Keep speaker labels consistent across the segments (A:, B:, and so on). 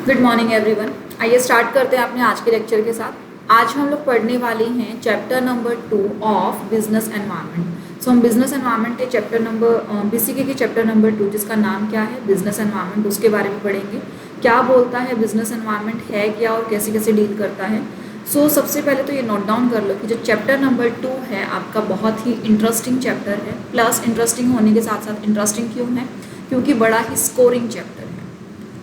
A: Good morning everyone. आइए start करते हैं अपने आज के लेक्चर के साथ। आज हम लोग पढ़ने वाले हैं chapter number 2 of business environment. So हम बिजनेस एनवायरनमेंट के चैप्टर नंबर बीसीके के चैप्टर नंबर 2 जिसका नाम क्या है बिजनेस एनवायरनमेंट, उसके बारे में पढ़ेंगे। क्या बोलता है बिजनेस एनवायरनमेंट है क्या और कैसे कैसे डील करता है। सो सबसे पहले तो ये नोट डाउन कर लो कि जो चैप्टर नंबर 2 है आपका बहुत ही इंटरेस्टिंग चैप्टर है। प्लस इंटरेस्टिंग होने के साथ साथ इंटरेस्टिंग क्यों है, क्योंकि बड़ा ही स्कोरिंग चैप्टर है।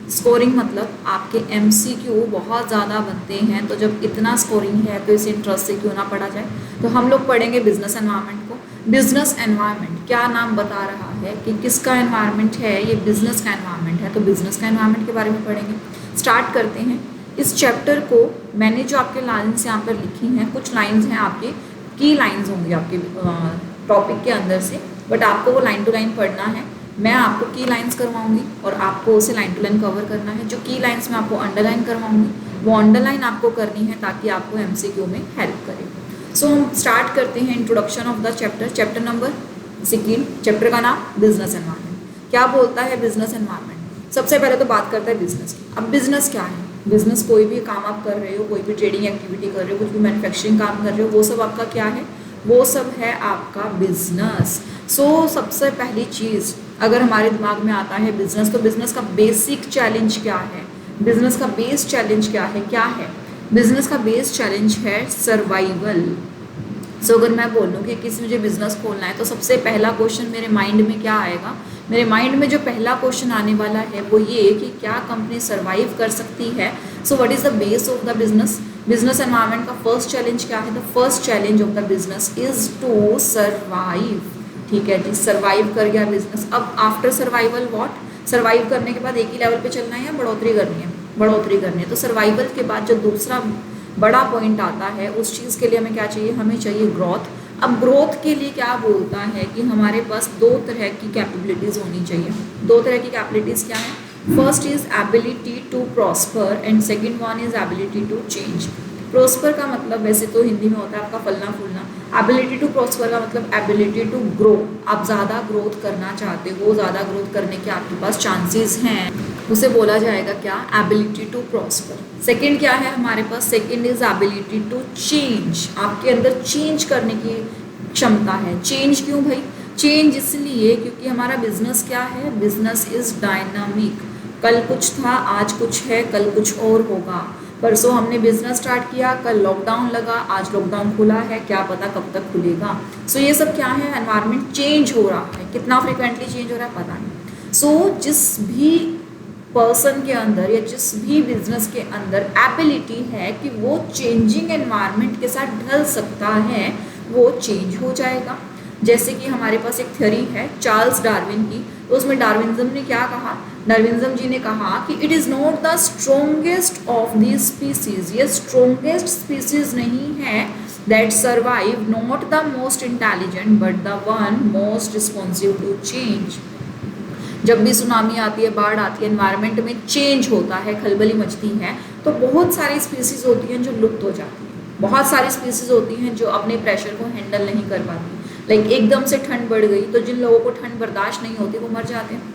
A: स्कोरिंग मतलब आपके एमसीक्यू बहुत ज़्यादा बनते हैं, तो जब इतना स्कोरिंग है तो इसे इंटरेस्ट से क्यों ना पढ़ा जाए। तो हम लोग पढ़ेंगे बिजनेस एनवायरनमेंट को। बिजनेस एनवायरनमेंट क्या नाम बता रहा है कि किसका एनवायरनमेंट है, ये बिजनेस का एनवायरनमेंट है। तो बिजनेस का एनवायरनमेंट के बारे में पढ़ेंगे। स्टार्ट करते हैं इस चैप्टर को। मैंने जो आपके लाइन्स यहाँ पर लिखी हैं, कुछ लाइन्स हैं आपके की लाइन्स होंगी आपके टॉपिक के अंदर से, बट आपको वो लाइन टू लाइन पढ़ना है। मैं आपको की लाइंस करवाऊंगी और आपको उसे लाइन टू लाइन कवर करना है। जो की लाइंस मैं आपको अंडरलाइन करवाऊंगी वो अंडरलाइन आपको करनी है ताकि आपको एमसीक्यू में हेल्प करे। सो हम स्टार्ट करते हैं introduction of the chapter. Chapter number 16, chapter का नाम बिजनेस एनवायरनमेंट। क्या बोलता है बिजनेस एनवायरनमेंट। सबसे पहले तो बात करता है बिजनेस की। अब बिजनेस क्या है। बिजनेस कोई भी काम आप कर रहे हो, कोई भी ट्रेडिंग एक्टिविटी कर रहे हो, कुछ भी मैन्युफैक्चरिंग काम कर रहे हो, वो सब आपका क्या है, वो सब है आपका बिजनेस। सो सबसे पहली चीज़ अगर हमारे दिमाग में आता है बिजनेस, तो बिजनेस का बेसिक चैलेंज क्या है, बिजनेस का बेस चैलेंज क्या है बिजनेस का बेस चैलेंज है सर्वाइवल। सो अगर मैं बोलूँ कि किसी मुझे बिजनेस खोलना है तो सबसे पहला क्वेश्चन मेरे माइंड में क्या आएगा, मेरे माइंड में जो पहला क्वेश्चन आने वाला है वो ये कि क्या कंपनी सर्वाइव कर सकती है। So what is the base of the business. Business environment का फर्स्ट चैलेंज क्या है, the first challenge of the business is to survive. ठीक है जी, सर्वाइव कर गया बिजनेस। अब आफ्टर सर्वाइवल व्हाट, सर्वाइव करने के बाद एक ही लेवल पे चलना है या बढ़ोतरी करनी है, बढ़ोतरी करनी है। तो सर्वाइवल के बाद जो दूसरा बड़ा पॉइंट आता है उस चीज़ के लिए हमें क्या चाहिए, हमें चाहिए ग्रोथ। अब ग्रोथ के लिए क्या बोलता है कि हमारे पास दो तरह की कैपेबिलिटीज़ होनी चाहिए। दो तरह की कैपेबिलिटीज़ क्या है, first is ability to prosper and second one is ability to change. Prosper का मतलब वैसे तो हिंदी में होता है आपका फलना फूलना। एबिलिटी टू प्रॉस्पर का मतलब एबिलिटी टू ग्रो, आप ज़्यादा ग्रोथ करना चाहते हो, ज़्यादा ग्रोथ करने के आपके पास चांसेस हैं, उसे बोला जाएगा क्या, एबिलिटी टू प्रॉस्पर। सेकंड क्या है हमारे पास, second is ability to change, आपके अंदर चेंज करने की क्षमता है। चेंज क्यों भाई, चेंज इसलिए क्योंकि हमारा बिजनेस क्या है, बिजनेस इज डायनामिक। कल कुछ था, आज कुछ है, कल कुछ और होगा। परसों हमने बिजनेस स्टार्ट किया, कल लॉकडाउन लगा, आज लॉकडाउन खुला है, क्या पता कब तक खुलेगा। सो ये सब क्या है, एनवायरनमेंट चेंज हो रहा है, कितना फ्रिक्वेंटली चेंज हो रहा है पता नहीं। सो जिस भी पर्सन के अंदर या जिस भी बिजनेस के अंदर एबिलिटी है कि वो चेंजिंग एनवायरनमेंट के साथ ढल सकता है, वो चेंज हो जाएगा। जैसे कि हमारे पास एक थ्योरी है चार्ल्स डार्विन की, तो उसमें डार्विनिज्म ने क्या कहा, डार्विनिज्म जी ने कहा कि it is not the strongest of the species, ये स्ट्रोंगेस्ट स्पीसीज नहीं है that survive, not the most intelligent but the one most responsive to change. जब भी सुनामी आती है, बाढ़ आती है, एनवायरनमेंट में चेंज होता है, खलबली मचती है, तो बहुत सारी स्पीसीज होती हैं जो लुप्त हो जाती हैं। बहुत सारी स्पीसीज होती हैं जो अपने प्रेशर को हैंडल नहीं कर पाती। लाइक एकदम से ठंड बढ़ गई तो जिन लोगों को ठंड बर्दाश्त नहीं होती वो मर जाते हैं।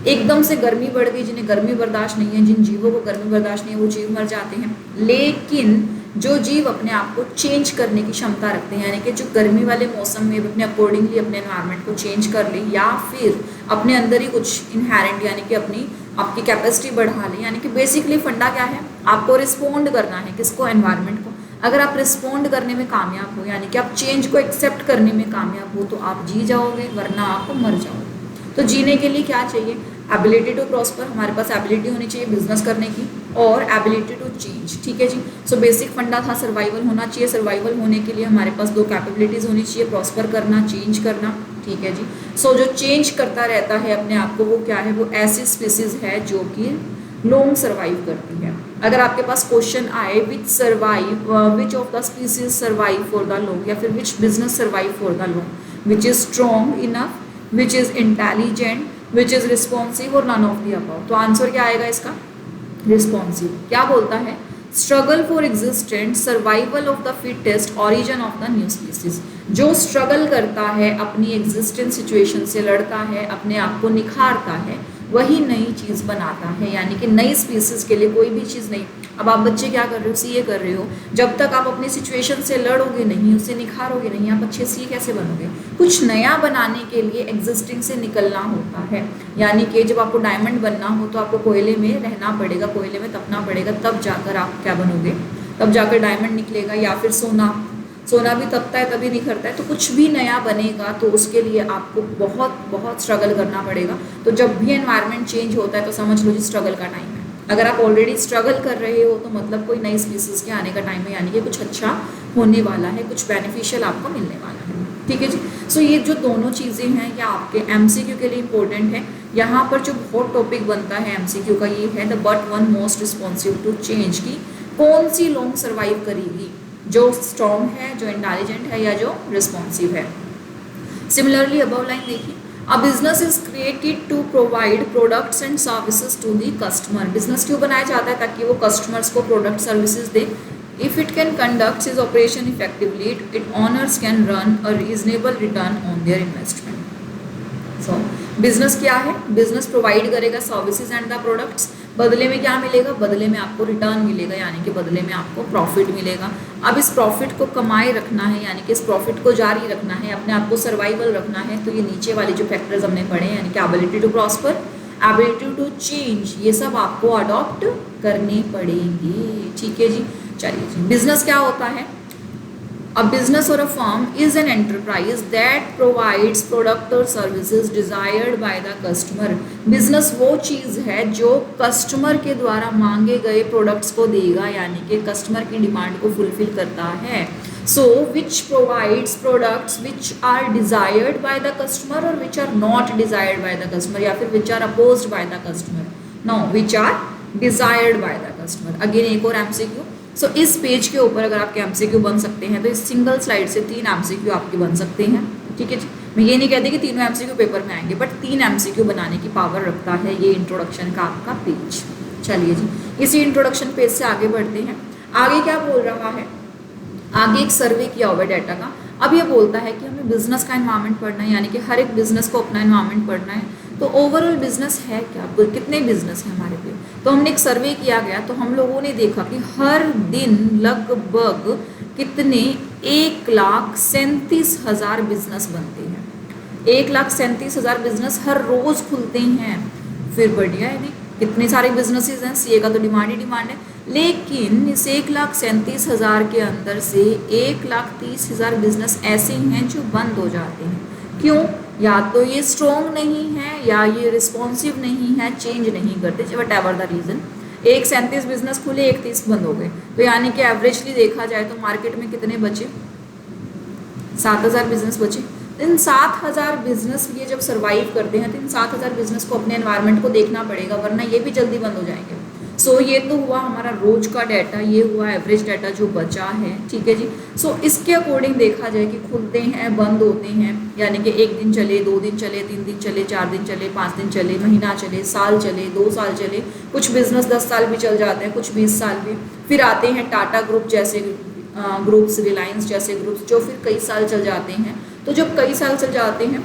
A: एकदम से गर्मी बढ़ गई, जिन्हें गर्मी बर्दाश्त नहीं है, जिन जीवों को गर्मी बर्दाश्त नहीं है वो जीव मर जाते हैं। लेकिन जो जीव अपने आप को चेंज करने की क्षमता रखते हैं, यानी कि जो गर्मी वाले मौसम में अपने अकॉर्डिंगली अपने एनवायरनमेंट को चेंज कर ले, या फिर अपने अंदर ही कुछ इनहेरेंट यानी कि अपनी आपकी कैपेसिटी बढ़ा ले, यानी कि बेसिकली फंडा क्या है, आपको रिस्पोंड करना है किसको, एनवायरनमेंट को। अगर आप रिस्पोंड करने में कामयाब हो, यानी कि आप चेंज को एक्सेप्ट करने में कामयाब हो, तो आप जी जाओगे, वरना आप मर जाओगे। तो जीने के लिए क्या चाहिए, एबिलिटी टू प्रॉस्पर, हमारे पास एबिलिटी होनी चाहिए बिजनेस करने की, और एबिलिटी टू चेंज। ठीक है जी। सो बेसिक फंडा था सर्वाइवल होना चाहिए। सर्वाइवल होने के लिए हमारे पास दो कैपेबिलिटीज़ होनी चाहिए, प्रॉस्पर करना, चेंज करना। ठीक है जी। सो जो चेंज करता रहता है अपने आप को, वो क्या है, वो ऐसी स्पीसीज है जो कि लॉन्ग सर्वाइव करती है। अगर आपके पास क्वेश्चन आए which of the species survive for the long, या फिर which business survive for the long, which is strong enough, which is intelligent, which is responsive, और नन ऑफ द अबव। तो answer क्या आएगा इसका, रिस्पॉन्सिव। क्या बोलता है, struggle for existence, survival of the fittest, origin of the new species. जो struggle करता है, अपनी एग्जिस्टेंस सिचुएशन से लड़ता है, अपने आप को निखारता है, वही नई चीज़ बनाता है, यानी कि नई स्पीसीज़ के लिए कोई भी चीज़ नहीं। अब आप बच्चे क्या कर रहे हो, सीए कर रहे हो, जब तक आप अपनी सिचुएशन से लड़ोगे नहीं, उससे निखारोगे नहीं, आप अच्छे सीए कैसे बनोगे? कुछ नया बनाने के लिए एग्जिस्टिंग से निकलना होता है, यानी कि जब आपको डायमंड बनना हो तो आपको कोयले में रहना पड़ेगा, कोयले में तपना पड़ेगा, तब जाकर आप क्या बनोगे, तब जाकर डायमंड निकलेगा। या फिर सोना, सोना भी तपता है तभी निखरता है। तो कुछ भी नया बनेगा तो उसके लिए आपको बहुत बहुत स्ट्रगल करना पड़ेगा। तो जब भी एनवायरनमेंट चेंज होता है तो समझ लो जी स्ट्रगल का टाइम है। अगर आप ऑलरेडी स्ट्रगल कर रहे हो तो मतलब कोई नई स्पीसीज के आने का टाइम है, यानी कि कुछ अच्छा होने वाला है, कुछ बेनिफिशियल आपको मिलने वाला है। ठीक है जी। सो ये जो दोनों चीज़ें हैं ये आपके एमसीक्यू के लिए इंपॉर्टेंट है। यहाँ पर जो बहुत टॉपिक बनता है एमसीक्यू का ये है the but one most responsive to change की कौन सी लॉन्ग सर्वाइव करेगी, जो स्ट्रॉन्ग है, जो इंटेलिजेंट है, या जो रिस्पॉन्सिव है। सिमिलरली अबव लाइन देखिए, a business is created to provide products and services to the customer. Business क्यों बनाया जाता है? ताकि वो कस्टमर्स को प्रोडक्ट सर्विसेज दे। If it can conduct is operation effectively, it owners can run a reasonable return on their investment. So business क्या है? बिजनेस प्रोवाइड करेगा सर्विसेज एंड द प्रोडक्ट्स, बदले में क्या मिलेगा? बदले में आपको रिटर्न मिलेगा, यानी कि बदले में आपको प्रॉफिट मिलेगा। अब इस प्रॉफिट को कमाए रखना है, यानी कि इस प्रॉफिट को जारी रखना है, अपने आप को सर्वाइवल रखना है, तो ये नीचे वाले जो फैक्टर्स हमने पढ़े हैं, यानी कि ability to prosper, ability to change, ये सब आपको अडॉप्ट करने पड़ेंगे। ठीक है जी। चलिए जी, बिजनेस क्या होता है? A business or a firm is an enterprise that provides product or services desired by the customer. Business वो चीज़ है जो कस्टमर के द्वारा मांगे गए प्रोडक्ट्स को देगा, यानी कि कस्टमर की डिमांड को फुलफिल करता है। So which provides products which are desired by the customer or which are not desired by the customer, या फिर which are opposed by the customer? No, which are desired by the customer. Again एक और MCQ। सो इस page के ऊपर अगर आपके MCQ बन सकते हैं तो इस सिंगल स्लाइड से 3 एमसीक्यू आपके बन सकते हैं। ठीक है जी। मैं ये नहीं कहती कि तीनों एमसीक्यू पेपर में आएंगे, बट 3 एमसीक्यू बनाने की पावर रखता है ये इंट्रोडक्शन का आपका पेज। चलिए जी, इसी इंट्रोडक्शन पेज से आगे बढ़ते हैं। आगे क्या बोल रहा है? आगे एक सर्वे किया हुआ है डाटा का। अब ये बोलता है कि हमें बिजनेस का एनवायरनमेंट पढ़ना है, यानी कि हर एक बिजनेस को अपना एनवायरनमेंट पढ़ना है। तो ओवरऑल बिजनेस है क्या, कितने बिजनेस है हमारे पे? तो हमने एक सर्वे किया गया, तो हम लोगों ने देखा कि हर दिन लगभग कितने 1,37,000 बिजनेस बनते हैं। 1,37,000 बिजनेस हर रोज खुलते हैं। फिर बढ़िया है, नहीं कितने सारे बिजनेसेस हैं, सीए का तो डिमांड ही डिमांड है। लेकिन इस 1,37,000 के अंदर से 1,30,000 बिजनेस ऐसे हैं जो बंद हो जाते हैं। क्यों? या तो ये स्ट्रॉन्ग नहीं है, या ये रिस्पॉन्सिव नहीं है, चेंज नहीं करते, what ever the reason. 1,37 business खुले, 1,30 बंद हो गए, तो यानी कि एवरेजली देखा जाए तो मार्केट में कितने बचे? 7,000 बिजनेस बचे। इन 7,000 बिजनेस ये जब सर्वाइव करते हैं तो इन 7,000 बिजनेस को अपने एनवायरनमेंट को देखना पड़ेगा, वरना ये भी जल्दी बंद हो जाएंगे। सो ये तो हुआ हमारा रोज का डाटा, ये हुआ एवरेज डाटा जो बचा है। ठीक है जी। सो इसके अकॉर्डिंग देखा जाए कि खुलते हैं, बंद होते हैं, यानी कि 1 दिन चले, 2 दिन चले, 3 दिन चले, 4 दिन चले, 5 दिन चले, महीना चले, साल चले, 2 साल चले, कुछ बिजनेस 10 साल भी चल जाते हैं, कुछ 20 साल भी। फिर आते हैं टाटा ग्रुप जैसे ग्रुप्स, रिलायंस जैसे ग्रुप्स, जो फिर कई साल चल जाते हैं। तो जब कई साल चल जाते हैं,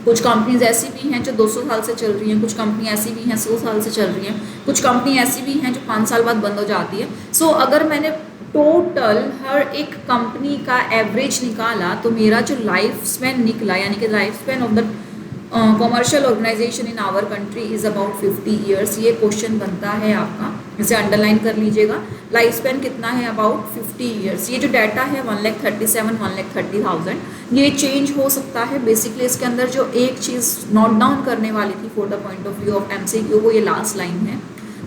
A: कुछ कंपनीज ऐसी भी हैं जो 200 साल से चल रही हैं, कुछ कंपनी ऐसी भी हैं 100 साल से चल रही हैं, कुछ कंपनी ऐसी भी हैं जो 5 साल बाद बंद हो जाती है। सो अगर मैंने टोटल हर एक कंपनी का एवरेज निकाला तो मेरा जो लाइफ स्पैन निकला, यानी कि life span of the commercial organization in our country is about 50 years. ये क्वेश्चन बनता है आपका, इसे अंडरलाइन कर लीजिएगा। लाइफ स्पैन कितना है? About 50 years. ये जो डाटा है 1,37,000 1,30,000, ये चेंज हो सकता है। बेसिकली इसके अंदर जो एक चीज़ नोट डाउन करने वाली थी for the point of view of MCQ, वो ये लास्ट लाइन है,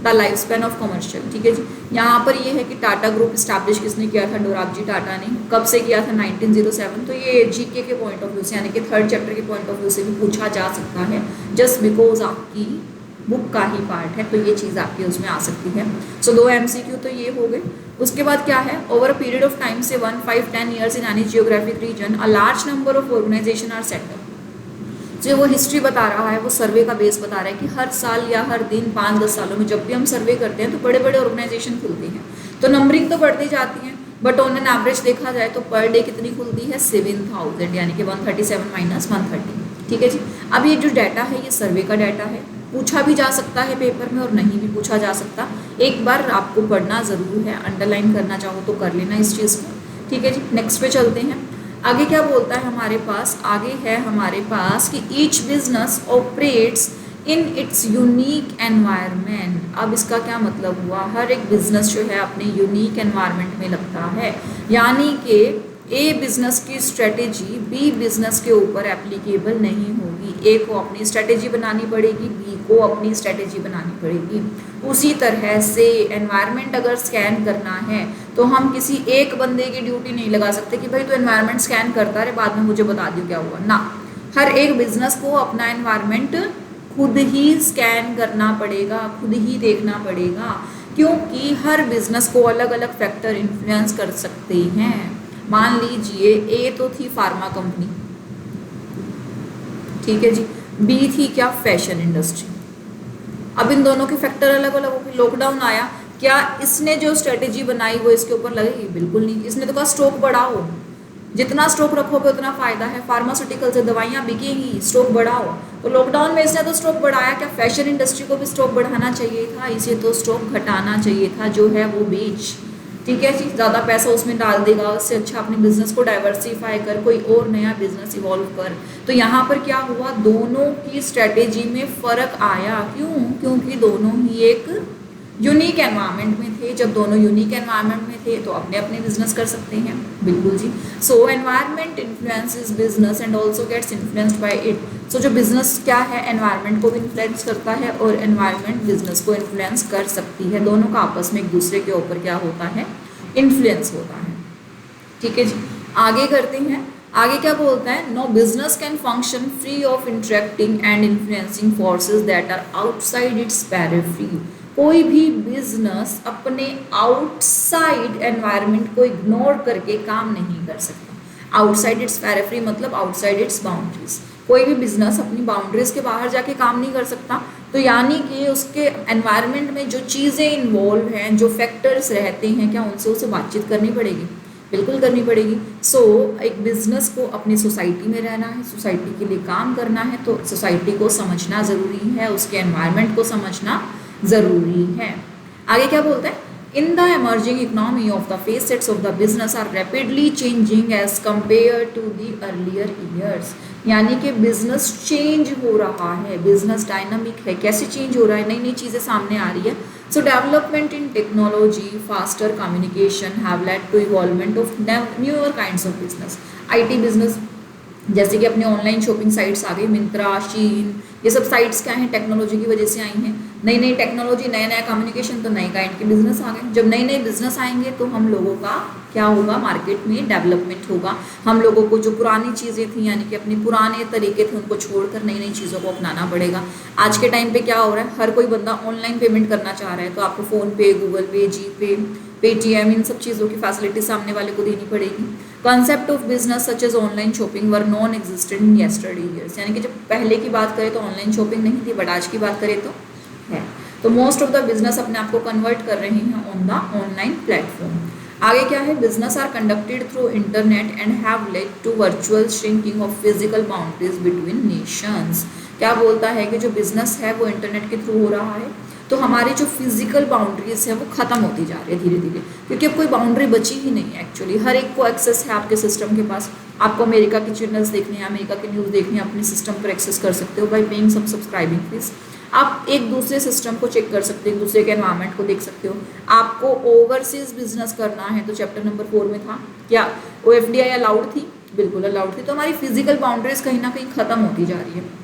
A: the life span of commercial. ठीक है जी। यहाँ पर ये है कि टाटा ग्रुप इस्टेब्लिश किसने किया था? डोराबजी टाटा ने। कब से किया था? 1907। तो ये जीके के पॉइंट ऑफ व्यू से, यानी कि 3rd चैप्टर के पॉइंट ऑफ व्यू से भी पूछा जा सकता है, जस्ट बिकॉज आपकी बुक का ही पार्ट है, तो ये चीज़ आपकी उसमें आ सकती है। सो 2 एमसीक्यू तो ये हो गए। उसके बाद क्या है? Over a period of time से 1, 5, 10 years in any geographic region a large number of organization are set up. जो वो हिस्ट्री बता रहा है, वो सर्वे का बेस बता रहा है कि हर साल या हर दिन 5-10 सालों में जब भी हम सर्वे करते हैं तो बड़े बड़े ऑर्गेनाइजेशन खुलते हैं। तो नंबरिंग तो बढ़ती जाती है, बट ऑन एन एवरेज देखा जाए तो पर डे कितनी खुलती है? 7,000, यानी कि 137 - 130। ठीक है जी। अब ये जो डाटा है ये सर्वे का डाटा है, पूछा भी जा सकता है पेपर में और नहीं भी पूछा जा सकता। एक बार आपको पढ़ना ज़रूर है, अंडरलाइन करना चाहो तो कर लेना इस चीज़ को। ठीक है जी, नेक्स्ट पे चलते हैं। आगे क्या बोलता है हमारे पास, आगे है हमारे पास कि each business operates in its unique environment. अब इसका क्या मतलब हुआ, हर एक बिजनेस जो है अपने यूनिक एनवायरनमेंट में लगता है, यानी कि ए बिजनेस की स्ट्रेटेजी बी बिजनेस के ऊपर एप्लीकेबल नहीं होगी। ए को अपनी स्ट्रेटेजी बनानी पड़ेगी, बी को अपनी स्ट्रेटेजी बनानी पड़ेगी। उसी तरह से एनवायरनमेंट अगर स्कैन करना है तो हम किसी एक बंदे की ड्यूटी नहीं लगा सकते कि भाई तो एनवायरनमेंट स्कैन करता रहे, बाद में मुझे बता दियो क्या हुआ ना। हर एक बिजनेस को अपना एनवायरनमेंट खुद ही स्कैन करना पड़ेगा, खुद ही देखना पड़ेगा, क्योंकि हर बिजनेस को अलग अलग फैक्टर इन्फ्लुएंस कर सकते हैं। मान लीजिए ए तो थी फार्मा कंपनी, ठीक है जी, बी थी क्या, फैशन इंडस्ट्री। अब इन दोनों के फैक्टर अलग अलग हो गए। लॉकडाउन आया, क्या इसने जो स्ट्रेटेजी बनाई वो इसके ऊपर लगेगी? बिल्कुल नहीं। इसने तो कहा स्टॉक बढ़ाओ, जितना स्टॉक रखोगे उतना फायदा है, फार्मास्यूटिकल से दवाइयाँ बिकेंगी, स्टॉक बढ़ाओ। तो लॉकडाउन में इसने तो स्टॉक बढ़ाया, क्या फैशन इंडस्ट्री को भी स्टॉक बढ़ाना चाहिए था? इसे तो स्टॉक घटाना चाहिए था, जो है वो बेच। ठीक है जी, ज़्यादा पैसा उसमें डाल देगा, उससे अच्छा अपने बिजनेस को डाइवर्सिफाई कर, कोई और नया बिजनेस इवॉल्व कर। तो यहाँ पर क्या हुआ, दोनों की स्ट्रेटेजी में फ़र्क आया। क्यों? क्योंकि दोनों ही एक यूनिक एनवायरनमेंट में थे। जब दोनों यूनिक एनवायरनमेंट में थे तो अपने अपने बिजनेस कर सकते हैं। बिल्कुल जी। So environment influences business and also gets influenced by it. So जो बिजनेस क्या है, एनवायरनमेंट को भी इन्फ्लुएंस करता है और एनवायरनमेंट बिजनेस को इन्फ्लुएंस कर सकती है। दोनों का आपस में एक दूसरे के ऊपर क्या होता है, इन्फ्लुएंस होता है। ठीक है जी, आगे करते हैं। आगे क्या बोलता है, no business can function free of interacting and influencing forces that are outside its periphery. कोई भी बिजनेस अपने आउटसाइड एनवायरनमेंट को इग्नोर करके काम नहीं कर सकता। आउटसाइड इट्स पेरिफेरी मतलब आउटसाइड इट्स बाउंड्रीज। कोई भी बिजनेस अपनी बाउंड्रीज के बाहर जाके काम नहीं कर सकता। तो यानी कि उसके एनवायरनमेंट में जो चीज़ें इन्वॉल्व हैं, जो फैक्टर्स रहते हैं, क्या उनसे उसे बातचीत करनी पड़ेगी? बिल्कुल करनी पड़ेगी। सो एक बिजनेस को अपनी सोसाइटी में रहना है, सोसाइटी के लिए काम करना है, तो सोसाइटी को समझना ज़रूरी है, उसके एनवायरनमेंट को समझना ज़रूरी है। आगे क्या बोलते हैं, in the emerging economy of the facets of the business are rapidly changing as compare to the earlier years. यानी कि बिजनेस चेंज हो रहा है, बिजनेस डायनामिक है। कैसे चेंज हो रहा है? नई नई चीज़ें सामने आ रही है। So development in technology, faster communication have led to involvement of newer kinds of business. IT business, जैसे कि अपने ऑनलाइन शॉपिंग साइट्स आ गई, मिंत्रा, शीन, ये सब साइट्स क्या हैं, टेक्नोलॉजी की वजह से आई हैं। नई नई टेक्नोलॉजी, नया नया कम्युनिकेशन, तो नए काइंड के बिजनेस आ गए। जब नए नए बिजनेस आएंगे तो हम लोगों का क्या होगा, मार्केट में डेवलपमेंट होगा। हम लोगों को जो पुरानी चीज़ें थी, यानी कि अपने पुराने तरीके थे, उनको छोड़कर नई नई चीज़ों को अपनाना पड़ेगा। आज के टाइम पे क्या हो रहा है, हर कोई बंदा ऑनलाइन पेमेंट करना चाह रहा है, तो आपको फ़ोनपे, गूगल पे, जीपे, पेटीएम, इन सब चीज़ों की फैसिलिटी सामने वाले को देनी पड़ेगी। Concept of business such as online shopping were non existent in yesterday years. यानी कि जब पहले की बात करें तो ऑनलाइन शॉपिंग नहीं थी, बट आज की बात करें तो है। तो मोस्ट ऑफ द बिजनेस अपने आप को कन्वर्ट कर रहे हैं ऑन द ऑनलाइन प्लेटफॉर्म। आगे क्या है, business are conducted through internet and have led to virtual shrinking of physical boundaries between nations. क्या बोलता है कि जो बिजनेस है वो इंटरनेट के थ्रू हो रहा है, तो हमारी जो फिजिकल बाउंड्रीज है वो ख़त्म होती जा रही है धीरे धीरे, क्योंकि अब कोई बाउंड्री बची ही नहीं है एक्चुअली। हर एक को एक्सेस है आपके सिस्टम के पास। आपको अमेरिका की चैनल्स देखनी है, अमेरिका की न्यूज़ देखनी है, अपने सिस्टम पर एक्सेस कर सकते हो by paying some subscribing fees. आप एक दूसरे सिस्टम को चेक कर सकते हो, एक दूसरे के एनवायरनमेंट को देख सकते हो। आपको ओवरसीज बिजनेस करना है तो चैप्टर नंबर 4 में था, क्या OFDI अलाउड थी? बिल्कुल अलाउड थी। तो हमारी फिजिकल बाउंड्रीज कहीं ना कहीं ख़त्म होती जा रही है।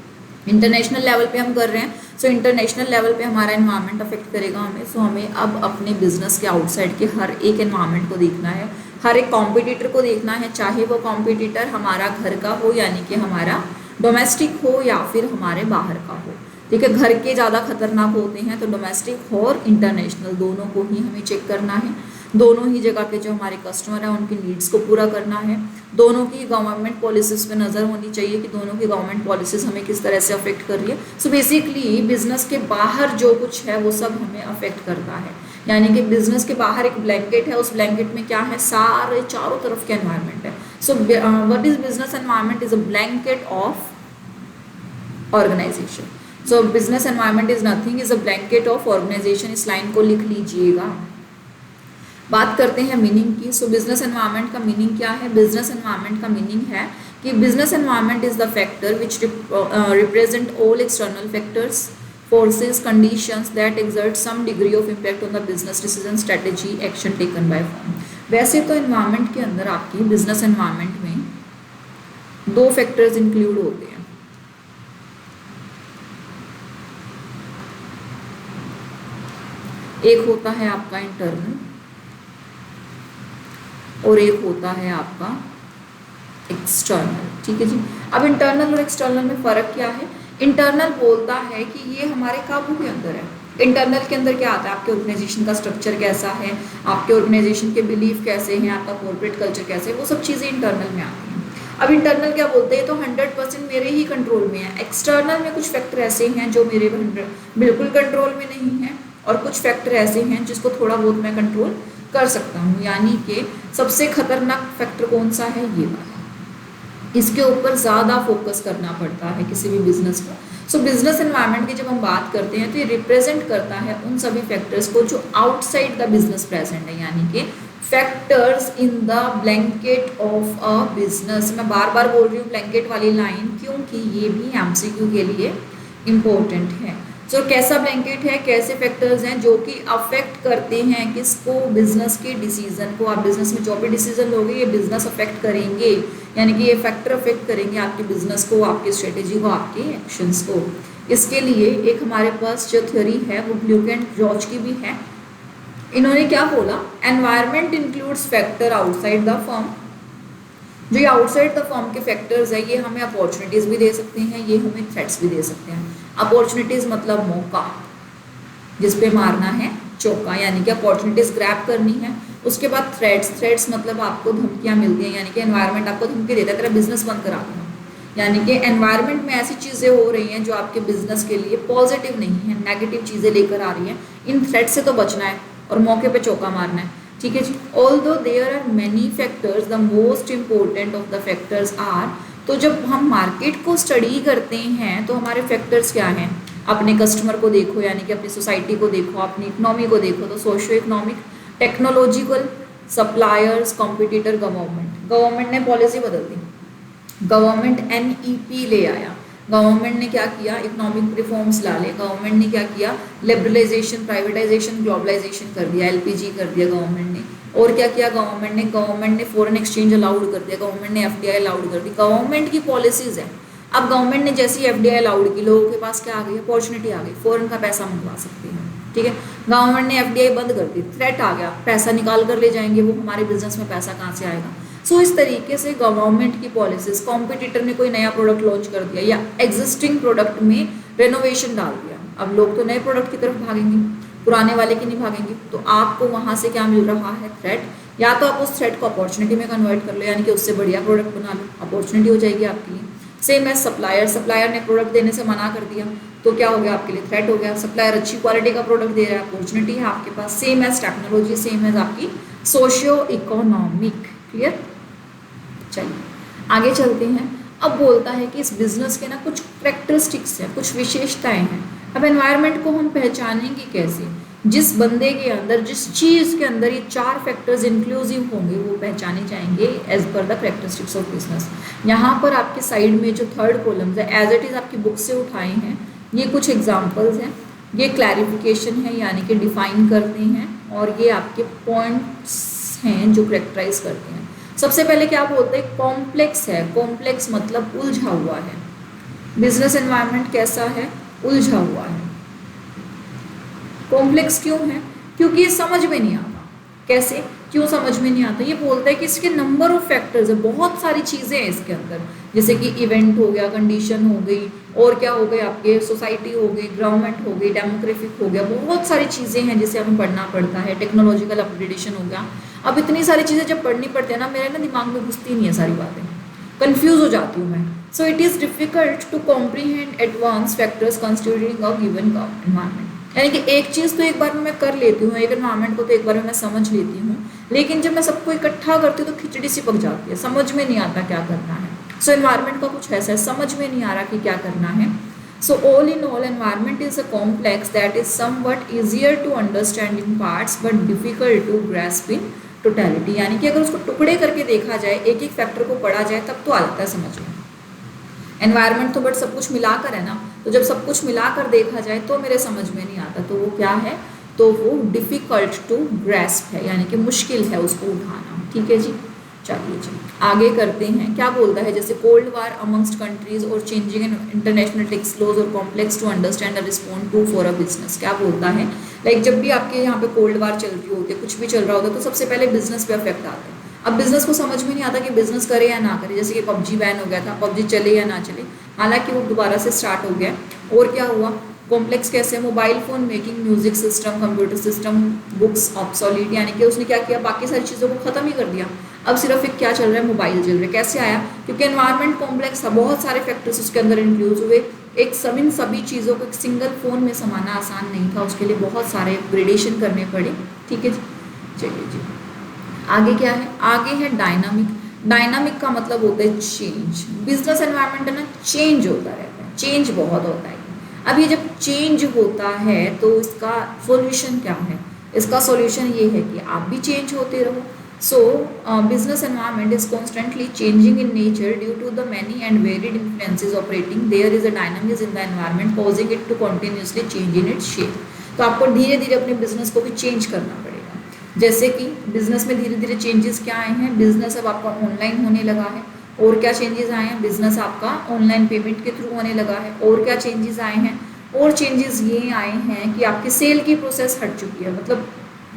A: इंटरनेशनल लेवल पे हम कर रहे हैं, सो इंटरनेशनल लेवल पे हमारा एनवायरनमेंट अफेक्ट करेगा हमें। सो हमें अब अपने बिजनेस के आउटसाइड के हर एक एनवायरनमेंट को देखना है, हर एक कॉम्पिटिटर को देखना है, चाहे वो कॉम्पिटिटर हमारा घर का हो, यानी कि हमारा डोमेस्टिक हो, या फिर हमारे बाहर का हो। ठीक है, घर के ज़्यादा खतरनाक होते हैं, तो डोमेस्टिक और इंटरनेशनल दोनों को ही हमें चेक करना है। दोनों ही जगह के जो हमारे कस्टमर हैं उनकी नीड्स को पूरा करना है। दोनों की गवर्नमेंट पॉलिसीज़ पे नज़र होनी चाहिए कि दोनों की गवर्नमेंट पॉलिसीज़ हमें किस तरह से अफेक्ट कर रही है। सो बेसिकली बिजनेस के बाहर जो कुछ है वो सब हमें अफेक्ट करता है। यानी कि बिजनेस के बाहर एक ब्लैंकेट है, उस ब्लैंकेट में क्या है, सारे चारों तरफ के एनवायरनमेंट है। So what is business environment is a blanket of organization. So business environment is nothing is a blanket of organization, इस लाइन को लिख लीजिएगा। बात करते हैं मीनिंग की। सो बिजनेस एनवायरनमेंट का मीनिंग क्या है? बिजनेस एनवायरनमेंट का मीनिंग है कि business environment is the factor which represent all external factors, forces, conditions that exert some degree of impact on the business decision, strategy, action taken by firm। वैसे तो environment के अंदर आपकी business environment में दो factors include होते हैं। एक होता है आपका इंटरनल और एक होता है आपका एक्सटर्नल। ठीक है जी। अब इंटरनल और एक्सटर्नल में फर्क क्या है? इंटरनल बोलता है कि ये हमारे काबू के अंदर है। इंटरनल के अंदर क्या आता है? आपके ऑर्गेनाइजेशन का स्ट्रक्चर कैसा है, आपके ऑर्गेनाइजेशन के बिलीफ कैसे हैं, आपका कॉर्पोरेट कल्चर कैसे है, वो सब चीज़ें इंटरनल में आती हैं। अब इंटरनल क्या बोलते हैं? तो 100% मेरे ही कंट्रोल में है। एक्सटर्नल में कुछ फैक्टर ऐसे हैं जो मेरे बिल्कुल कंट्रोल में नहीं है, और कुछ फैक्टर ऐसे हैं जिसको थोड़ा बहुत मैं कंट्रोल कर सकता हूँ। यानी कि सबसे खतरनाक फैक्टर कौन सा है? ये वाला। इसके ऊपर ज़्यादा फोकस करना पड़ता है किसी भी बिजनेस को। सो बिजनेस एनवायरनमेंट की जब हम बात करते हैं तो ये रिप्रेजेंट करता है उन सभी फैक्टर्स को जो आउटसाइड द बिजनेस प्रेजेंट है, यानी कि factors in the blanket of a business. मैं बार बार बोल रही हूँ ब्लैंकेट वाली लाइन, क्योंकि ये भी एमसीक्यू के लिए इम्पोर्टेंट है। सो कैसा ब्लैंकेट है, कैसे फैक्टर्स हैं जो कि अफेक्ट करते हैं किसको? बिजनेस के डिसीजन को। आप बिजनेस में जो भी डिसीजन लोगे ये बिजनेस अफेक्ट करेंगे, यानी कि ये फैक्टर अफेक्ट करेंगे आपके बिजनेस को, आपकी स्ट्रेटेजी को, आपके एक्शंस को। इसके लिए एक हमारे पास जो थ्योरी है वो ब्लूक एंड जॉर्ज की भी है। इन्होंने क्या बोला? Environment includes factor outside the firm. जो ये आउटसाइड द फर्म के फैक्टर्स है, ये हमें अपॉर्चुनिटीज भी दे सकते हैं, ये हमें थ्रेट्स भी दे सकते हैं। अपॉर्चुनिटीज मतलब मौका, जिस पे मारना है चौका, यानी कि अपॉर्चुनिटीज ग्रैब करनी है। उसके बाद थ्रेट्स मतलब आपको धमकियां मिलती हैं, यानी कि एनवायरनमेंट आपको धमकी देता है तेरा बिजनेस बंद करा दूंगा। यानी कि एनवायरनमेंट में ऐसी चीज़ें हो रही हैं जो आपके बिजनेस के लिए पॉजिटिव नहीं है, नेगेटिव चीज़ें लेकर आ रही हैं। इन थ्रेट से तो बचना है और मौके पे चौका मारना है। ठीक है जी। Although there are many factors, the most important of the factors are. तो जब हम मार्केट को स्टडी करते हैं तो हमारे फैक्टर्स क्या हैं? अपने कस्टमर को देखो, यानी कि अपनी सोसाइटी को देखो, अपनी इकोनॉमी को देखो, तो socio economic, technological, suppliers, competitor, government. Government ने पॉलिसी बदल दी, गवर्नमेंट एनईपी ले आया, गवर्नमेंट ने क्या किया? इकोनॉमिक रिफॉर्म्स ला ले। गवर्नमेंट ने क्या किया? लिबरलाइजेशन, प्राइवेटाइजेशन, ग्लोबलाइजेशन कर दिया, एलपीजी कर दिया गवर्नमेंट ने। और क्या किया गवर्नमेंट ने फॉरेन एक्सचेंज अलाउड कर दिया, गवर्नमेंट ने एफडीआई अलाउड कर दी। गवर्नमेंट की पॉलिसीज है। अब गवर्नमेंट ने जैसी एफडीआई अलाउड की, लोगों के पास क्या आ गई? अपॉर्चुनिटी आ गई, फॉरेन का पैसा मंगवा सकते हैं। ठीक है। गवर्नमेंट ने एफडीआई बंद कर दी, थ्रेट आ गया, पैसा निकाल कर ले जाएंगे वो, हमारे बिजनेस में पैसा कहाँ से आएगा? सो इस तरीके से गवर्नमेंट की पॉलिसीज, कॉम्पिटिटर ने कोई नया प्रोडक्ट लॉन्च कर दिया या एग्जिस्टिंग प्रोडक्ट में रेनोवेशन डाल दिया, अब लोग तो नए प्रोडक्ट की तरफ भागेंगे, पुराने वाले की नहीं भागेंगे। तो आपको वहाँ से क्या मिल रहा है? थ्रेट। या तो आप उस थ्रेट को अपॉर्चुनिटी में कन्वर्ट कर लो, यानी कि उससे बढ़िया प्रोडक्ट बना लो, अपॉर्चुनिटी हो जाएगी आपके लिए। सेम एज सप्लायर, सप्लायर ने प्रोडक्ट देने से मना कर दिया तो क्या हो गया? आपके लिए थ्रेट हो गया। सप्लायर अच्छी क्वालिटी का प्रोडक्ट दे रहा है, अपॉर्चुनिटी है आपके पास। Same as technology, same as आपकी सोशियो इकोनॉमिक। क्लियर? चलिए आगे चलते हैं। अब बोलता है कि इस बिजनेस के ना कुछ कैरेक्टरिस्टिक्स हैं, कुछ विशेषताएं हैं। अब एनवायरनमेंट को हम पहचानेंगे कैसे? जिस बंदे के अंदर, जिस चीज़ के अंदर ये चार फैक्टर्स इंक्लूसिव होंगे वो पहचाने जाएंगे as per the characteristics of business. यहाँ पर आपके साइड में जो थर्ड कॉलम है, एज इट इज़ आपकी बुक से उठाए हैं, ये कुछ एग्जाम्पल्स हैं, ये क्लैरिफिकेशन है, यानी कि डिफाइन करते हैं, और ये आपके पॉइंट्स हैं जो करेक्टराइज करते हैं। सबसे पहले क्या बोलते हैं? कॉम्प्लेक्स है। कॉम्प्लेक्स मतलब उलझा हुआ है। बिजनेस एनवायरनमेंट कैसा है? उलझा हुआ है। कॉम्प्लेक्स क्यों है? क्योंकि ये समझ में नहीं आता। कैसे? क्यों समझ में नहीं आता? ये बोलता है कि इसके नंबर ऑफ फैक्टर्स है, बहुत सारी चीज़ें हैं इसके अंदर, जैसे कि इवेंट हो गया, कंडीशन हो गई, और क्या हो गए आपके सोसाइटी हो गई, गवर्नमेंट हो गई, डेमोग्राफिक हो गया, बहुत सारी चीज़ें हैं जिसे हमें पढ़ना पड़ता है, टेक्नोलॉजिकल अपग्रेडेशन हो गया। अब इतनी सारी चीज़ें जब पढ़नी पड़ती है ना, मेरे ना दिमाग में घुसती नहीं है सारी बातें, कंफ्यूज हो जाती हूँ मैं। So it is difficult to comprehend at once factors constituting a given environment. यानी कि एक चीज़ तो एक बार में मैं कर लेती हूँ, एक एनवायरनमेंट को तो एक बार में मैं समझ लेती हूँ, लेकिन जब मैं सबको इकट्ठा करती हूँ तो खिचड़ी सी पक जाती है, समझ में नहीं आता क्या करना है। सो एनवायरनमेंट का कुछ ऐसा है, समझ में नहीं आ रहा कि क्या करना है। So all in all, environment is a complex that is somewhat easier to understand in parts but difficult to grasp in totality. यानी कि अगर उसको टुकड़े करके देखा जाए, एक एक फैक्टर को पढ़ा जाए, तब तो आता है समझ में। एनवायरनमेंट तो बट सब कुछ मिलाकर है ना, तो जब सब कुछ मिलाकर देखा जाए तो मेरे समझ में नहीं आता, तो वो क्या है, तो वो डिफ़िकल्ट टू ग्रैस्प है, यानी कि मुश्किल है उसको उठाना। ठीक है जी, चलिए जी आगे करते हैं। क्या बोलता है, जैसे कोल्ड वार अमंगस्ट कंट्रीज और changing in international tax laws और कॉम्प्लेक्स टू अंडरस्टैंड और respond to for a business. क्या बोलता है, लाइक जब भी आपके यहाँ पे कोल्ड वार चल रही होती है, कुछ भी चल रहा होता है, तो सबसे पहले बिजनेस पे अफेक्ट आता है। अब बिजनेस को समझ में नहीं आता कि बिजनेस करे या ना करे, जैसे कि पबजी बैन हो गया था, पबजी चले या ना चले, हालांकि वो दोबारा से स्टार्ट हो गया। और क्या हुआ, कॉम्प्लेक्स कैसे, mobile phone making music system computer system books obsolete, यानी कि उसने क्या किया, बाकी सारी चीज़ों को ख़त्म ही कर दिया। अब सिर्फ एक क्या चल रहा है, मोबाइल चल रहा है। कैसे आया, क्योंकि एनवायरनमेंट कॉम्प्लेक्स था, बहुत सारे फैक्टर्स उसके अंदर इंक्लूड हुए। एक इन सभी चीज़ों को एक सिंगल फ़ोन में समाना आसान नहीं था, उसके लिए बहुत सारे अपग्रेडेशन करने पड़े। ठीक है जी, चलिए जी आगे क्या है, आगे है डायनामिक। डायनामिक का मतलब होता है चेंज। बिजनेस एनवायरनमेंट है ना, चेंज होता रहता है, चेंज बहुत होता है। अब ये जब चेंज होता है तो इसका सॉल्यूशन क्या है, इसका सॉल्यूशन ये है कि आप भी चेंज होते रहो। So business environment is constantly changing in nature due to the many and varied influences operating there is a dynamics in the environment causing it to continuously change in its shape. तो आपको धीरे धीरे अपने business को भी change करना पड़ेगा। जैसे कि बिजनेस में धीरे धीरे चेंजेस क्या आए हैं, बिजनेस अब आपका ऑनलाइन होने लगा है। और क्या चेंजेस आए हैं, बिजनेस आपका ऑनलाइन पेमेंट के थ्रू होने लगा है। और क्या चेंजेस आए हैं, और चेंजेस ये आए हैं कि आपकी सेल की प्रोसेस हट चुकी है, मतलब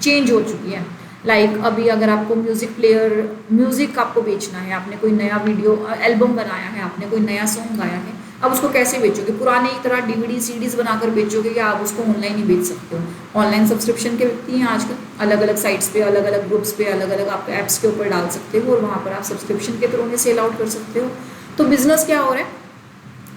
A: चेंज हो चुकी है। लाइक अभी अगर आपको म्यूज़िक प्लेयर, म्यूज़िक आपको बेचना है, आपने कोई नया वीडियो एल्बम बनाया है, आपने कोई नया सॉन्ग गाया है, अब उसको कैसे बेचोगे, पुराने ही तरह डीवीडी सीडीज बनाकर बेचोगे, या आप उसको ऑनलाइन ही बेच सकते हो। ऑनलाइन सब्सक्रिप्शन के व्यक्ति हैं आजकल, अलग अलग साइट्स पे, अलग अलग ग्रुप्स पे, अलग अलग आप ऐप्स के ऊपर डाल सकते हो और वहाँ पर आप सब्सक्रिप्शन के थ्रू उन्हें सेल आउट कर सकते हो। तो बिजनेस क्या हो रहा है,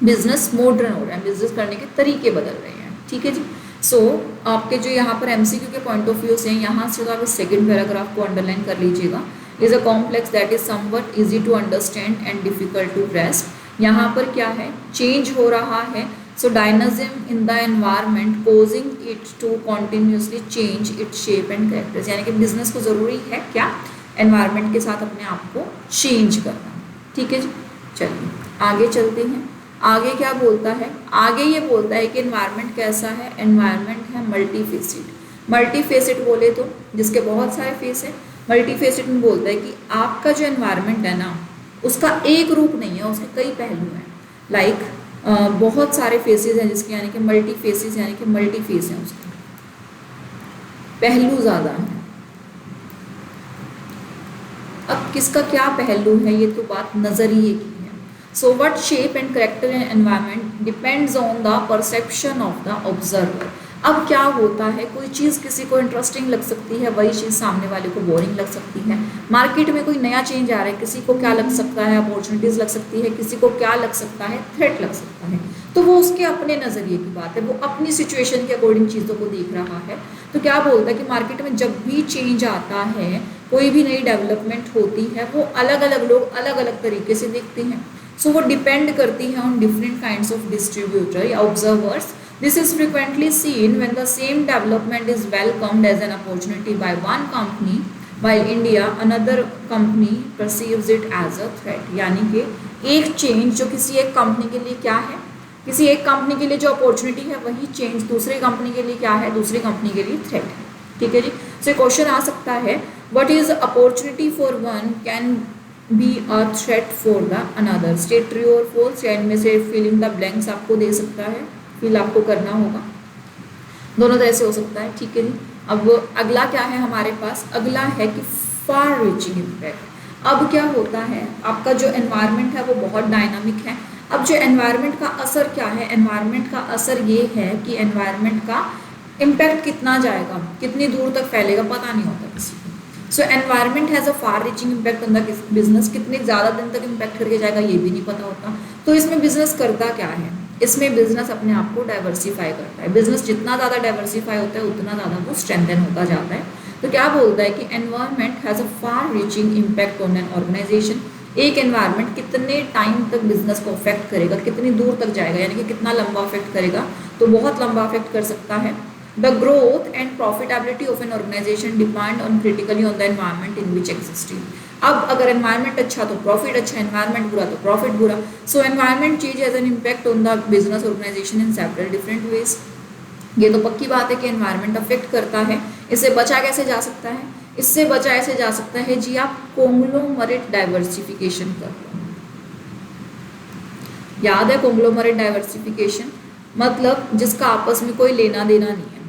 A: बिजनेस मॉडर्न हो रहा है, बिजनेस करने के तरीके बदल रहे हैं। ठीक है जी, सो आपके जो यहाँ पर एमसीक्यू के पॉइंट ऑफ व्यू से हैं, यहाँ से तो आप सेकंड पैराग्राफ को अंडरलाइन कर लीजिएगा। Is a complex that is something easy to understand and difficult to grasp. यहाँ पर क्या है, चेंज हो रहा है। So dynamism in the environment causing it to continuously change it shape and characters, यानी कि बिजनेस को ज़रूरी है क्या, एनवायरनमेंट के साथ अपने आप को चेंज करना। ठीक है जी, चलिए आगे चलते हैं। आगे क्या बोलता है, आगे ये बोलता है कि एनवायरनमेंट कैसा है, एनवायरनमेंट है मल्टीफेसिड। मल्टीफेसिड बोले तो जिसके बहुत सारे फेस है, मल्टीफेसिड में बोलता है कि आपका जो एनवायरनमेंट है ना, उसका एक रूप नहीं है, उसके कई पहलू हैं। लाइक बहुत सारे फेसेस हैं जिसके, यानी कि मल्टी फेसेस, यानी कि मल्टी फेस हैं, उसके पहलू ज़्यादा हैं। अब किसका क्या पहलू है, ये तो बात नज़रिए की। So what shape and character in environment depends on the perception of the observer। अब क्या होता है, कोई चीज़ किसी को इंटरेस्टिंग लग सकती है, वही चीज़ सामने वाले को बोरिंग लग सकती है। मार्केट में कोई नया चेंज आ रहा है, किसी को क्या लग सकता है, अपॉर्चुनिटीज़ लग सकती है, किसी को क्या लग सकता है, थ्रेट लग सकता है। तो वो उसके अपने नज़रिए की बात है, वो अपनी सिचुएशन के अकॉर्डिंग चीज़ों को देख रहा है। तो क्या बोलता है कि मार्केट में जब भी चेंज आता है, कोई भी नई डेवलपमेंट होती है, वो अलग अलग लोग अलग अलग तरीके से देखते हैं। सो वो डिपेंड करती है on different kinds of distributor या observers. This is frequently seen when the same development is welcomed as an opportunity by one company, while India another company perceives it as a threat. यानी कि एक change जो किसी एक company के लिए क्या है, किसी एक कंपनी के लिए जो अपॉर्चुनिटी है, वही चेंज दूसरी कंपनी के लिए क्या है, दूसरी कंपनी के लिए थ्रेट है। ठीक है जी, सो क्वेश्चन आ सकता है, what is opportunity for one can be a threat for the another. State true और फॉल्स, या इनमें से फिल इन द ब्लैंक्स आपको दे सकता है, फिल आपको करना होगा, दोनों तरह से हो सकता है। ठीक है जी, अब अगला क्या है हमारे पास, अगला है कि फार रीचिंग इम्पैक्ट। अब क्या होता है, आपका जो एनवायरनमेंट है वो बहुत डायनामिक है। अब जो एनवायरनमेंट का असर क्या है, एनवायरनमेंट का असर ये है कि एनवायरनमेंट का इम्पैक्ट कितना जाएगा, कितनी दूर तक फैलेगा, पता नहीं होता किसी को। So environment has a far reaching impact on the business, कितने ज़्यादा दिन तक इम्पैक्ट करके जाएगा ये भी नहीं पता होता। तो इसमें बिजनेस करता क्या है, इसमें बिजनेस अपने आप को डाइवर्सिफाई करता है। बिजनेस जितना ज़्यादा डाइवर्सिफाई होता है उतना ज़्यादा वो स्ट्रेंथन होता जाता है। तो क्या बोलता है कि environment has a far reaching impact on an organization. एक एनवायरनमेंट कितने टाइम तक बिजनेस को अफेक्ट करेगा, कितनी दूर तक जाएगा, यानी कि कितना लंबा अफेक्ट करेगा, तो बहुत लंबा अफेक्ट कर सकता है। The growth and profitability of an organization depend on critically on the environment in which existing. अब अगर एनवायरनमेंट अच्छा तो प्रॉफिट अच्छा, एनवायरनमेंट बुरा तो प्रॉफिट बुरा। So environment change as an impact on the business organization in several different ways. ये तो पक्की बात है कि एनवायरनमेंट अफेक्ट करता है। इससे बचा कैसे जा सकता है? इससे बचा ऐसे जा सकता है जी, आप कॉन्ग्लोमरेट डाइवर्सिफिकेशन कर लो। याद है कॉन्ग्लोमरेट डाइवर्सिफिकेशन मतलब जिसका आपस में कोई लेना देना नहीं है।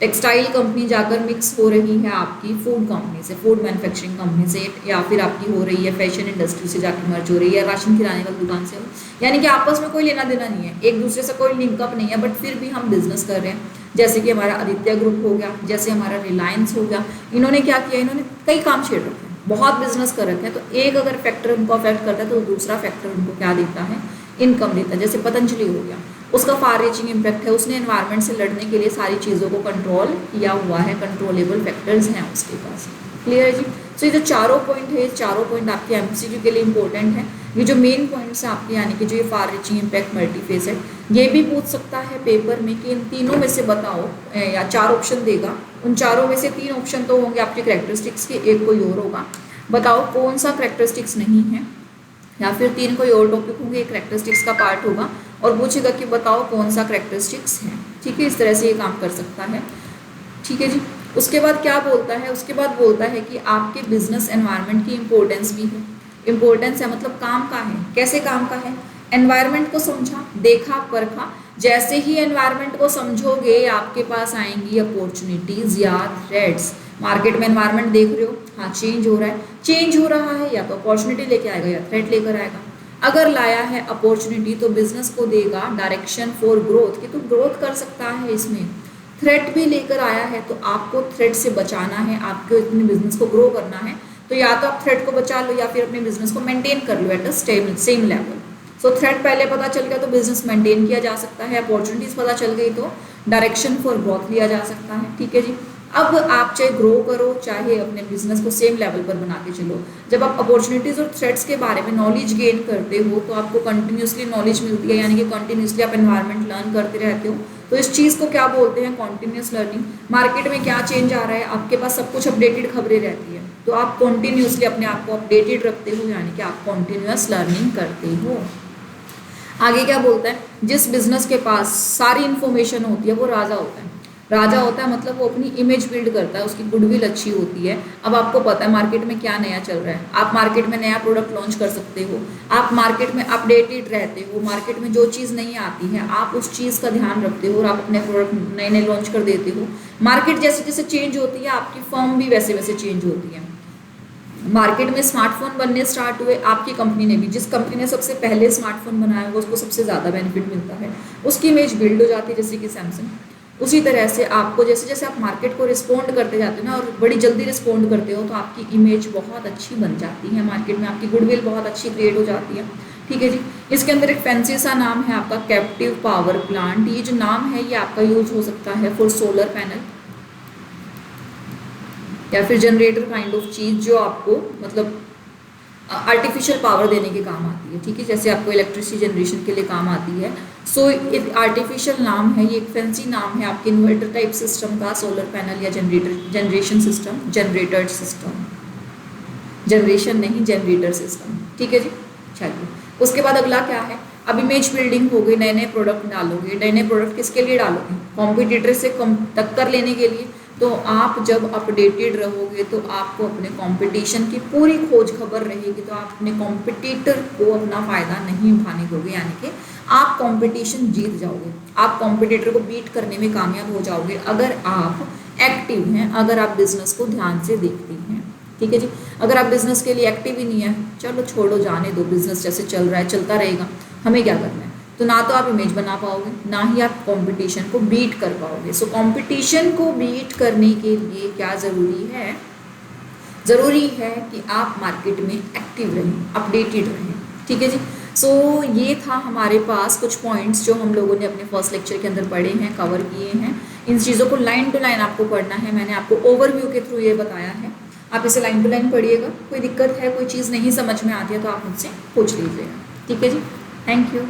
A: टेक्सटाइल कंपनी जाकर मिक्स हो रही है आपकी फूड कंपनी से, फूड मैन्युफैक्चरिंग कंपनी से, या फिर आपकी हो रही है फैशन इंडस्ट्री से जाकर मर्ज हो रही है, राशन किराने वाली दुकान से, यानी कि आपस में कोई लेना देना नहीं है, एक दूसरे से कोई लिंकअप नहीं है, बट फिर भी हम बिजनेस कर रहे हैं। जैसे कि हमारा आदित्य ग्रुप हो गया, जैसे हमारा रिलायंस हो गया, इन्होंने क्या किया, इन्होंने कई काम छेड़ रखे हैं, बहुत बिजनेस कर रखे हैं। तो एक अगर फैक्टर उनको अफेक्ट करता है तो दूसरा फैक्टर उनको क्या देता है, इनकम देता है। जैसे पतंजलि हो गया, उसका फार रीचिंग इम्पैक्ट है, उसने एनवायरनमेंट से लड़ने के लिए सारी चीज़ों को कंट्रोल किया हुआ है, कंट्रोलेबल फैक्टर्स हैं उसके पास। क्लियर है जी? सो ये जो चारों पॉइंट है, चारों पॉइंट आपके एमसीक्यू के लिए इंपॉर्टेंट है। ये जो मेन पॉइंट्स हैं आपके, यानी कि जो ये फार रीचिंग इम्पैक्ट, मल्टीफेस है, ये भी पूछ सकता है पेपर में कि इन तीनों में से बताओ, या 4 ऑप्शन देगा, उन चारों में से 3 ऑप्शन तो होंगे आपके करेक्टरिस्टिक्स के, एक कोई और होगा, बताओ कौन सा करेक्टरिस्टिक्स नहीं है, या फिर 3 कोई और टॉपिक होंगे, एक करेक्टरिस्टिक्स का पार्ट होगा और पूछेगा कि बताओ कौन सा करेक्टरिस्टिक्स है। ठीक है, इस तरह से ये काम कर सकता है। ठीक है जी। उसके बाद क्या बोलता है, उसके बाद बोलता है कि आपके बिजनेस एनवायरनमेंट की इम्पोर्टेंस भी है। इम्पोर्टेंस है मतलब काम का है, कैसे काम का है, एनवायरनमेंट को समझा, देखा, परखा, जैसे ही एनवायरनमेंट को समझोगे आपके पास आएंगी अपॉर्चुनिटीज़ या थ्रेट्स। मार्केट में एनवायरनमेंट देख रहे हो, हाँ चेंज हो रहा है, चेंज हो रहा है, या तो अपॉर्चुनिटी लेके आएगा या थ्रेट लेकर आएगा। अगर लाया है अपॉर्चुनिटी तो बिजनेस को देगा डायरेक्शन फॉर ग्रोथ, कि तुम ग्रोथ कर सकता है इसमें। थ्रेट भी लेकर आया है तो आपको थ्रेट से बचाना है, आपको अपने बिजनेस को ग्रो करना है, तो या तो आप थ्रेट को बचा लो या फिर अपने बिजनेस को मेंटेन कर लो at a same level. So threat पहले पता चल गया तो बिजनेस मेंटेन किया जा सकता है, अपॉर्चुनिटीज पता चल गई तो डायरेक्शन फॉर ग्रोथ लिया जा सकता है। ठीक है जी। अब आप चाहे ग्रो करो चाहे अपने बिजनेस को सेम लेवल पर बना के चलो, जब आप अपॉर्चुनिटीज़ और थ्रेट्स के बारे में नॉलेज गेन करते हो तो आपको कंटिन्यूसली नॉलेज मिलती है, यानी कि कंटिन्यूसली आप एनवायरनमेंट लर्न करते रहते हो। तो इस चीज़ को क्या बोलते हैं, कॉन्टिन्यूस लर्निंग। मार्केट में क्या चेंज आ रहा है, आपके पास सब कुछ अपडेटेड खबरें रहती है, तो आप कॉन्टिन्यूसली अपने आप को अपडेटेड रखते हो, यानी कि आप कॉन्टिन्यूस लर्निंग करते हो। आगे क्या बोलता है, जिस बिजनेस के पास सारी इन्फॉर्मेशन होती है वो राजा होता है। राजा होता है मतलब वो अपनी इमेज बिल्ड करता है, उसकी गुडविल अच्छी होती है। अब आपको पता है मार्केट में क्या नया चल रहा है, आप मार्केट में नया प्रोडक्ट लॉन्च कर सकते हो, आप मार्केट में अपडेटेड रहते हो, मार्केट में जो चीज़ नहीं आती है आप उस चीज़ का ध्यान रखते हो और आप अपने प्रोडक्ट नए नए लॉन्च कर देते हो। मार्केट जैसे जैसे चेंज होती है आपकी फर्म भी वैसे वैसे चेंज होती है। मार्केट में स्मार्टफोन बनने स्टार्ट हुए, आपकी कंपनी ने भी, जिस कंपनी ने सबसे पहले स्मार्टफोन बनाया होगा उसको सबसे ज़्यादा बेनिफिट मिलता है, उसकी इमेज बिल्ड हो जाती है, जैसे कि सैमसंग। उसी तरह से आपको जैसे जैसे आप मार्केट को रिस्पॉन्ड करते जाते हो ना, और बड़ी जल्दी रिस्पॉन्ड करते हो, तो आपकी इमेज बहुत अच्छी बन जाती है मार्केट में, आपकी गुडविल बहुत अच्छी क्रिएट हो जाती है। ठीक है जी। इसके अंदर एक फैंसी सा नाम है आपका कैप्टिव पावर प्लांट। ये जो नाम है ये आपका यूज हो सकता है फॉर सोलर पैनल या फिर जनरेटर काइंड ऑफ चीज़, जो आपको मतलब आर्टिफिशियल पावर देने के काम आती है। ठीक है, जैसे आपको इलेक्ट्रिसिटी जनरेशन के लिए काम आती है। सो एक आर्टिफिशियल नाम है, ये एक फैंसी नाम है आपके इन्वर्टर टाइप सिस्टम का, सोलर पैनल या generation system, generator system, generation नहीं जनरेटर सिस्टम। ठीक है जी। चलिए उसके बाद अगला क्या है, अब इमेज बिल्डिंग हो गई, नए नए प्रोडक्ट डालोगे। नए नए प्रोडक्ट किसके लिए डालोगे, कॉम्पिटिटर से टक्कर लेने के लिए। तो आप जब अपडेटेड रहोगे तो आपको अपने कंपटीशन की पूरी खोज खबर रहेगी, तो आप अपने कॉम्पिटिटर को अपना फ़ायदा नहीं उठाने दोगे, यानी कि आप कंपटीशन जीत जाओगे, आप कॉम्पिटिटर को बीट करने में कामयाब हो जाओगे अगर आप एक्टिव हैं, अगर आप बिजनेस को ध्यान से देखती हैं। ठीक है जी। अगर आप बिजनेस के लिए एक्टिव ही नहीं है, चलो छोड़ो, जाने दो, बिजनेस जैसे चल रहा है चलता रहेगा, हमें क्या करना है। तो ना तो आप इमेज बना पाओगे, ना ही आप कंपटीशन को बीट कर पाओगे। सो कंपटीशन को बीट करने के लिए क्या ज़रूरी है, ज़रूरी है कि आप मार्केट में एक्टिव रहें, अपडेटेड रहें। ठीक है जी। सो ये था हमारे पास कुछ पॉइंट्स जो हम लोगों ने अपने फर्स्ट लेक्चर के अंदर पढ़े हैं, कवर किए हैं। इन चीज़ों को लाइन टू लाइन आपको पढ़ना है, मैंने आपको ओवरव्यू के थ्रू ये बताया है। आप इसे लाइन टू लाइन पढ़िएगा। कोई दिक्कत है, कोई चीज़ नहीं समझ में आती है तो आप मुझसे पूछ लीजिएगा। ठीक है जी, थैंक यू।